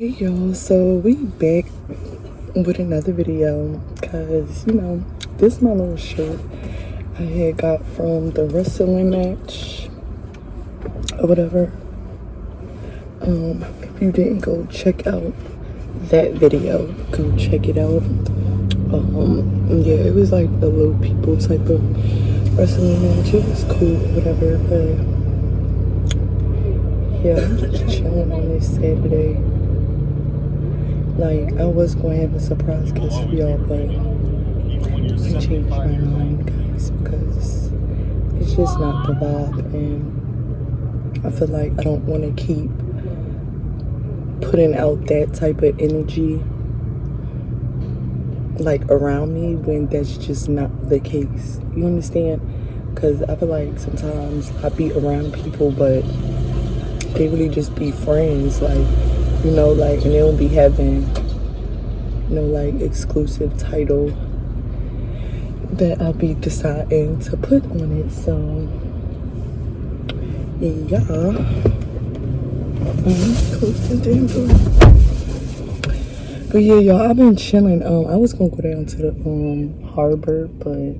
Hey y'all, so we back with another video because this is my little shirt I had got from the wrestling match or whatever. If you didn't go check out that video, go check it out. Yeah, it was like a little people type of wrestling match. It was cool, whatever, but yeah, I'm just chilling on this Saturday. Like, I was going to have a surprise guest for y'all, but I changed my mind, guys, because it's just not the vibe, and I feel like I don't want to keep putting out that type of energy, like, around me when that's just not the case. You understand? Because I feel like sometimes I be around people, but they really just be friends, like, like, and they don't be having no, like, exclusive title that I'll be deciding to put on it. So, yeah. Close the damn door. But yeah, y'all, I've been chilling. I was gonna go down to the harbor, but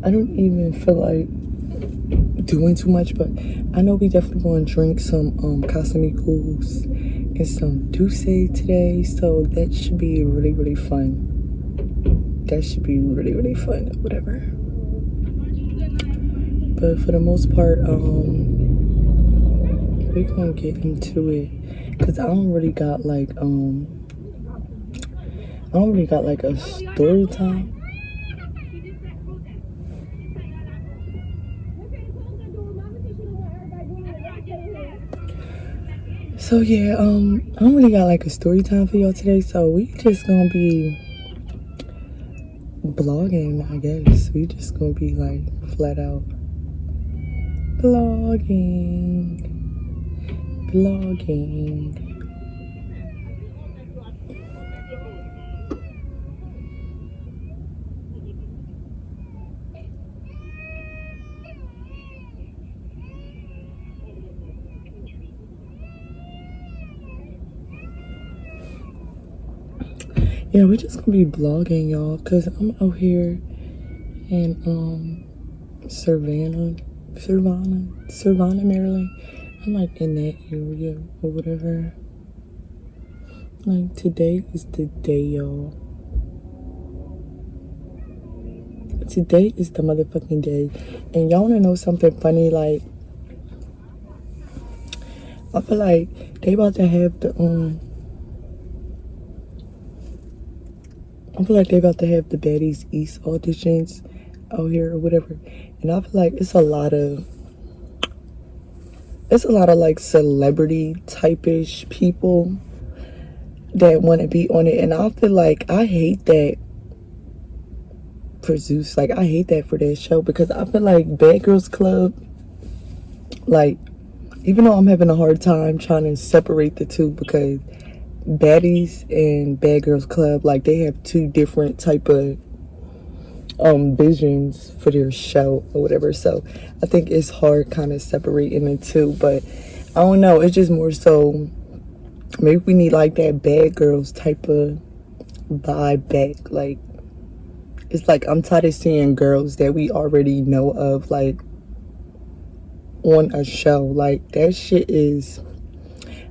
I don't even feel like doing too much, but I know we definitely gonna drink some Casamigos and some Douce today, so that should be really, really fun. That should be really, really fun, whatever. But for the most part, we're gonna get into it, because I don't really got like a story time. So yeah, I don't really got like a story time for y'all today, so we just gonna be blogging, I guess. We just gonna be like flat out blogging. Yeah, we're just gonna be blogging, y'all, because I'm out here in Savannah, Maryland. I'm like in that area or whatever. Like, today is the day, y'all. Today is the motherfucking day. And y'all wanna know something funny? Like, I feel like they about to have the Baddies East auditions out here or whatever, and I feel like it's a lot of like celebrity type-ish people that want to be on it, and I feel like I hate that for Zeus. Like, I hate that for that show, because I feel like Bad Girls Club, like, even though I'm having a hard time trying to separate the two, because Baddies and Bad Girls Club, like, they have two different type of visions for their show or whatever, so I think it's hard kind of separating the two. But I don't know, it's just more so maybe we need like that Bad Girls type of vibe back. Like, it's like I'm tired of seeing girls that we already know of, like, on a show. Like, that shit is,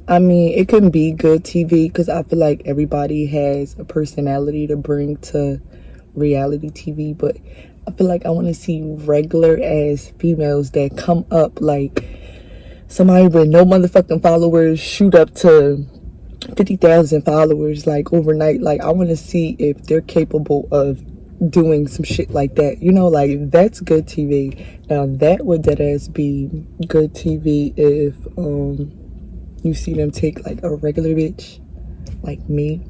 I mean, it can be good TV, because I feel like everybody has a personality to bring to reality TV, but I feel like I want to see regular ass females that come up, like somebody with no motherfucking followers shoot up to 50,000 followers like overnight. Like, I want to see if they're capable of doing some shit like that, like, that's good TV. Now that would deadass be good TV if you see them take like a regular bitch like me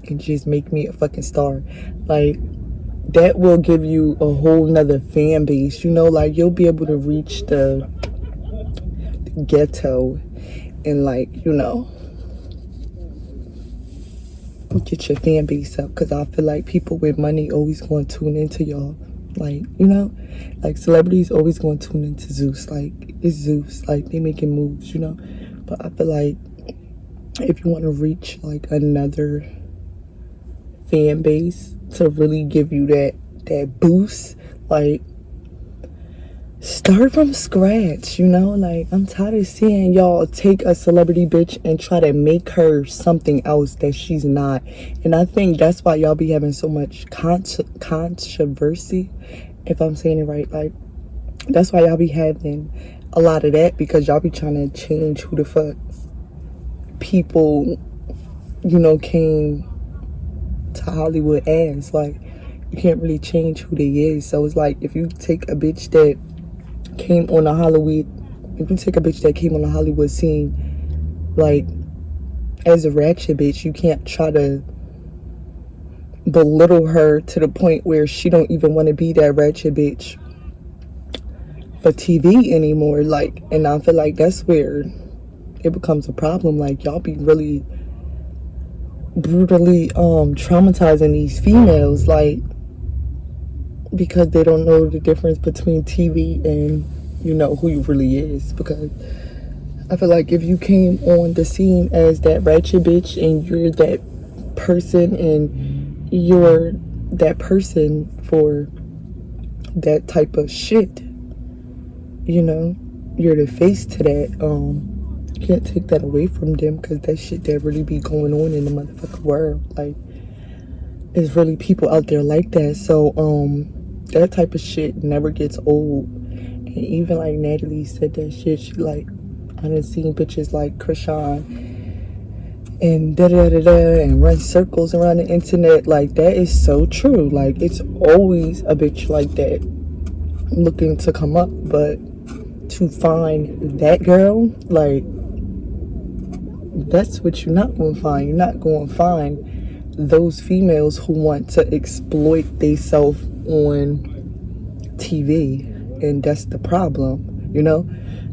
and just make me a fucking star. Like, that will give you a whole nother fan base, like, you'll be able to reach the ghetto and, like, get your fan base up, because I feel like people with money always going to tune into y'all. Like, like, celebrities always going to tune into Zeus. Like, it's Zeus. Like, they making moves, But I feel like if you want to reach like another fan base to really give you that boost, like start from scratch, you know? Like, I'm tired of seeing y'all take a celebrity bitch and try to make her something else that she's not. And I think that's why y'all be having so much controversy, if I'm saying it right. Like, that's why y'all be having a lot of that, because y'all be trying to change who the fuck people, you know, came to Hollywood as. Like, you can't really change who they is. So it's like, if you take a bitch that came on the Hollywood scene, like, as a ratchet bitch, you can't try to belittle her to the point where she don't even want to be that ratchet bitch for TV anymore. Like, and I feel like that's where it becomes a problem. Like, y'all be really brutally traumatizing these females, like, because they don't know the difference between TV and, you know, who you really is. Because I feel like if you came on the scene as that ratchet bitch and you're that person, and you're that person for that type of shit, you know, you're the face to that. You can't take that away from them, because that shit that really be going on in the motherfucking world. Like, there's really people out there like that. So that type of shit never gets old. And even like Natalie said that shit, she like, I done seen bitches like Krishan and da-da-da-da and run circles around the internet. Like, that is so true. Like, it's always a bitch like that looking to come up. But to find that girl, like, that's what you're not going to find. You're not going to find those females who want to exploit themselves on TV. And that's the problem, you know?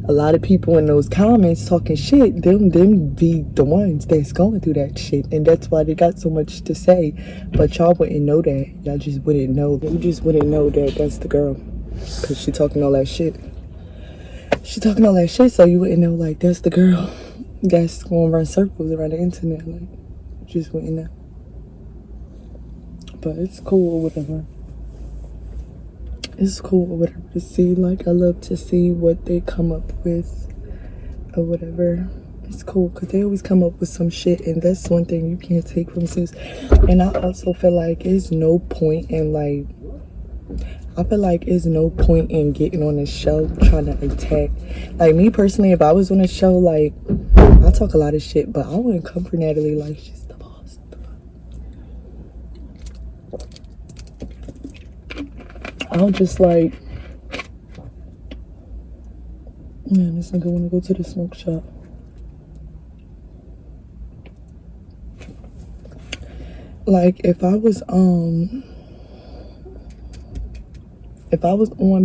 A lot of people in those comments talking shit, them be the ones that's going through that shit. And that's why they got so much to say. But y'all wouldn't know that. Y'all just wouldn't know. You just wouldn't know that that's the girl, because she talking all that shit. She talking all that shit, so you wouldn't know, like, that's the girl that's going to run circles around the internet. Like, you just wouldn't know. But it's cool or whatever. It's cool or whatever to see. Like, I love to see what they come up with or whatever. It's cool, because they always come up with some shit, and that's one thing you can't take from Zeus. And I also feel like there's no point in, like, getting on a show trying to attack. Like, me personally, if I was on a show, like, I talk a lot of shit, but I wouldn't come for Natalie like she's the boss. I'll just like, man, this nigga wanna go to the smoke shop. Like, if I was on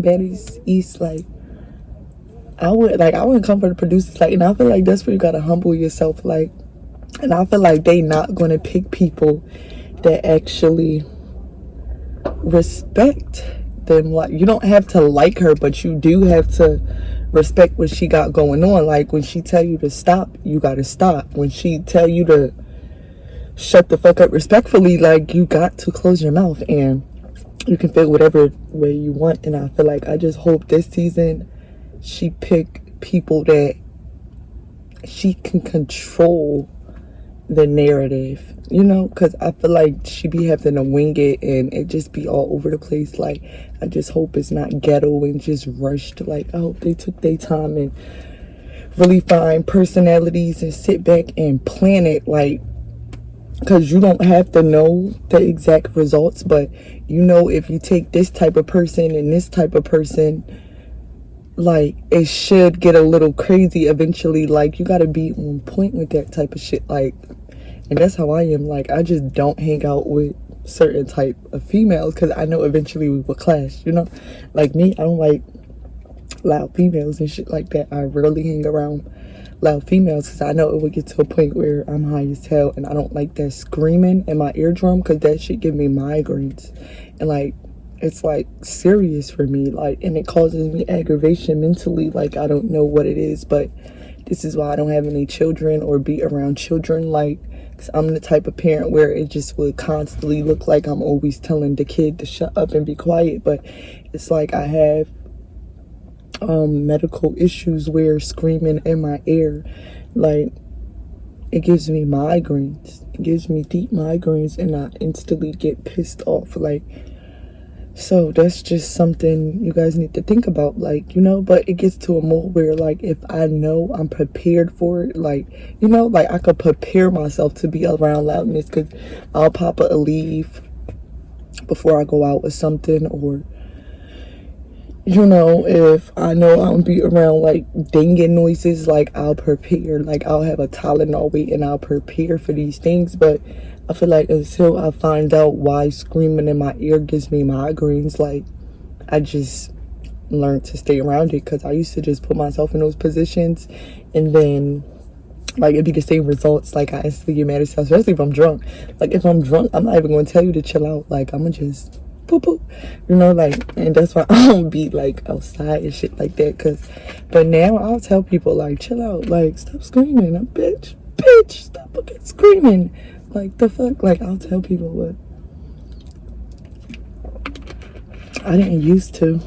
Betty's East, like, I wouldn't come for the producers. Like, and I feel like that's where you gotta humble yourself. Like, and I feel like they not gonna pick people that actually respect them. Like, you don't have to like her, but you do have to respect what she got going on. Like, when she tell you to stop, you gotta stop. When she tell you to shut the fuck up respectfully, like, you got to close your mouth. And you can feel whatever way you want. And I feel like, I just hope this season she pick people that she can control the narrative, you know, because I feel like she be having to wing it and it just be all over the place. Like, I just hope it's not ghetto and just rushed. Like, I hope they took their time and really find personalities and sit back and plan it. Like, because you don't have to know the exact results, but you know, if you take this type of person and this type of person, like, it should get a little crazy eventually. Like, you gotta be on point with that type of shit. Like, and that's how I am. Like, I just don't hang out with certain type of females, because I know eventually we will clash, you know? Like, me, I don't like loud females and shit like that. I rarely hang around loud females, because I know it would get to a point where I'm high as hell, and I don't like that screaming in my eardrum, because that shit give me migraines. And, like, it's like serious for me, like, and it causes me aggravation mentally. Like, I don't know what it is, but This is why I don't have any children or be around children. Like, 'cause I'm the type of parent where it just would constantly look like I'm always telling the kid to shut up and be quiet. But it's like I have medical issues where screaming in my ear, like, it gives me migraines. It gives me deep migraines, and I instantly get pissed off. Like, so that's just something you guys need to think about, like, you know. But it gets to a mode where, like, if I know I'm prepared for it, like, you know, like, I could prepare myself to be around loudness, because I'll pop a leave before I go out or something. Or, you know, if I know I'm gonna be around like dinging noises, like, I'll prepare. Like, I'll have a Tylenol wait and I'll prepare for these things. But I feel like until I find out why screaming in my ear gives me migraines, like, I just learned to stay around it, because I used to just put myself in those positions, and then, like, it'd be the same results. Like, I instantly get mad at myself, especially if I'm drunk. Like, if I'm drunk, I'm not even gonna tell you to chill out. Like, I'm gonna just poo poo, you know, like. And that's why I don't be like outside and shit like that. But now I'll tell people, like, chill out, like, stop screaming, bitch, stop fucking screaming, like, the fuck. Like, I'll tell people what I didn't used to.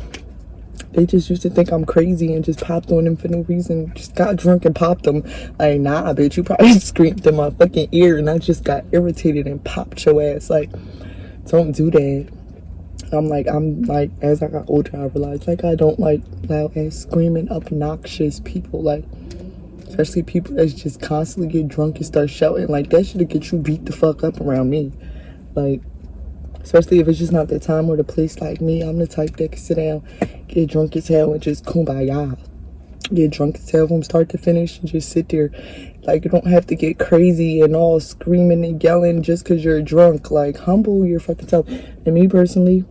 They just used to think I'm crazy and just popped on them for no reason. Just got drunk and popped them. Like, nah, bitch, you probably screamed in my fucking ear and I just got irritated and popped your ass. Like, don't do that. I'm like, as I got older, I realized, like, I don't like loud ass screaming, obnoxious people. Like, especially people that just constantly get drunk and start shouting. Like, that should get you beat the fuck up around me. Like, especially if it's just not the time or the place. Like me, I'm the type that can sit down, get drunk as hell, and just kumbaya. Get drunk as hell from start to finish and just sit there. Like, you don't have to get crazy and all screaming and yelling just because you're drunk. Like, humble your fucking self. And me personally,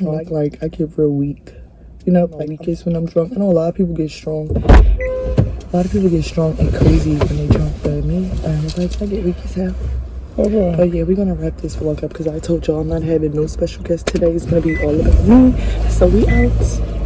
like, I get real weak. You know, like, weakest when I'm drunk. I know a lot of people get strong. A lot of people get strong and crazy when they drunk. But me, I get weak as hell. Okay. But yeah, we're gonna wrap this vlog up, because I told y'all I'm not having no special guest today. It's gonna be all about me. So we out.